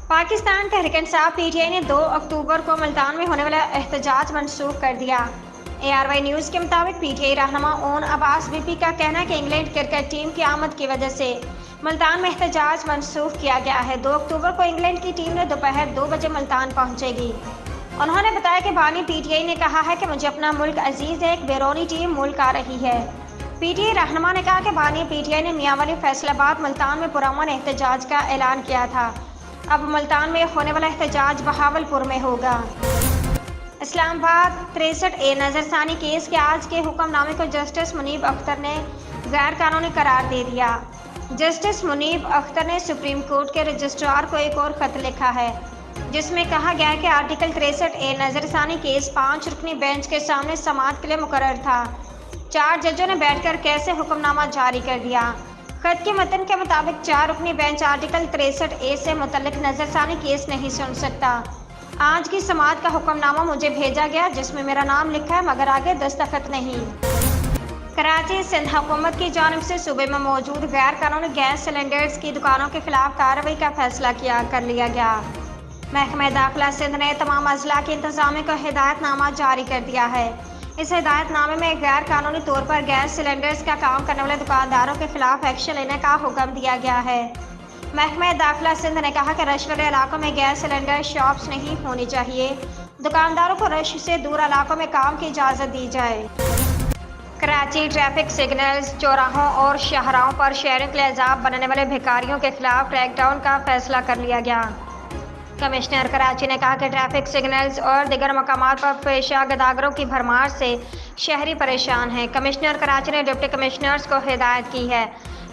Pakistan Tehreek Insaf PTI ने 2 अक्टूबर को मुल्तान में होने वाला एहतजाज मनसूख कर दिया। ARY न्यूज़ के मुताबिक पीटीआई रहनुमा ओन अब्बास बीपी का कहना है कि इंग्लैंड क्रिकेट टीम की आमद की वजह से मुल्तान में एहतजाज मनसूख किया गया है। 2 अक्टूबर को इंग्लैंड की टीम ने दोपहर 2 बजे मुल्तान पहुंचेगी। उन्होंने बताया कि बानी पीटीआई ने कहा है कि मुझे अपना मुल्क अजीज है, एक बैरूनी टीम मुल्क आ रही है। पीटीआई रहनुमा ने कहा कि बानी पीटीआई ने मियांवाली फैसलाबाद मुल्तान में पुरअमन एहतजाज का ऐलान किया था। अब मुल्तान में होने वाला एहतजाज बहावलपुर में होगा। इस्लामाबाद 63A नजरसानी केस के आज के हुक्मनामे को जस्टिस मुनीब अख्तर ने गैर कानूनी करार दे दिया। जस्टिस मुनीब अख्तर ने सुप्रीम कोर्ट के रजिस्ट्रार को एक और खत लिखा है जिसमें कहा गया है कि आर्टिकल 63A नजरसानी केस 5 रुकनी बेंच के सामने समाअत के लिए मुकर्रर था। 4 जजों ने बैठकर कैसे हुक्मनामा जारी कर दिया। खत के मतन के मुताबिक 4 रुकनी बेंच आर्टिकल 63A से मुतल्लिक नजरसानी केस नहीं सुन सकता। आज की समाअत का हुक्मनामा मुझे भेजा गया जिसमें मेरा नाम लिखा है मगर आगे दस्तखत नहीं। कराची सिंध हुकूमत की जानिब से सूबे में मौजूद गैर कानूनी गैस सिलेंडर्स की दुकानों के खिलाफ कार्रवाई का फैसला कर लिया गया। महकमा दाखिला सिंध ने तमाम अजला की इंतजामिया को हिदायतनामा जारी कर दिया है। इस हिदायतनामे में गैर कानूनी तौर पर गैस सिलेंडर्स का काम करने वाले दुकानदारों के खिलाफ एक्शन लेने का हुक्म दिया गया है। महकमा दाखिला सिंध ने कहा कि रश वाले इलाकों में गैस सिलेंडर शॉप्स नहीं होनी चाहिए। दुकानदारों को रश से दूर इलाकों में काम की इजाज़त दी जाए। कराची ट्रैफिक सिग्नल्स, चौराहों और शाहराहों पर शेयरिंग के लिए अजाब बनने वाले भिखारियों के खिलाफ क्रैकडाउन का फैसला कर लिया गया। कमिश्नर कराची ने कहा कि ट्रैफिक सिग्नल्स और दीगर मकामात पर पेशा गदागरों की भरमार से शहरी परेशान हैं। कमिश्नर कराची ने डिप्टी कमिश्नर्स को हिदायत की है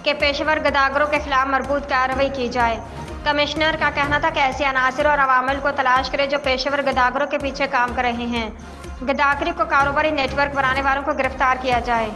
कि पेशेवर गदागरों के खिलाफ मरबूत कार्रवाई की जाए। कमिश्नर का कहना था कि ऐसे अनासिर और अवामिल को तलाश करें जो पेशेवर गदागरों के पीछे काम कर रहे हैं। गदागरी को कारोबारी नेटवर्क बनाने वालों को गिरफ्तार किया जाए।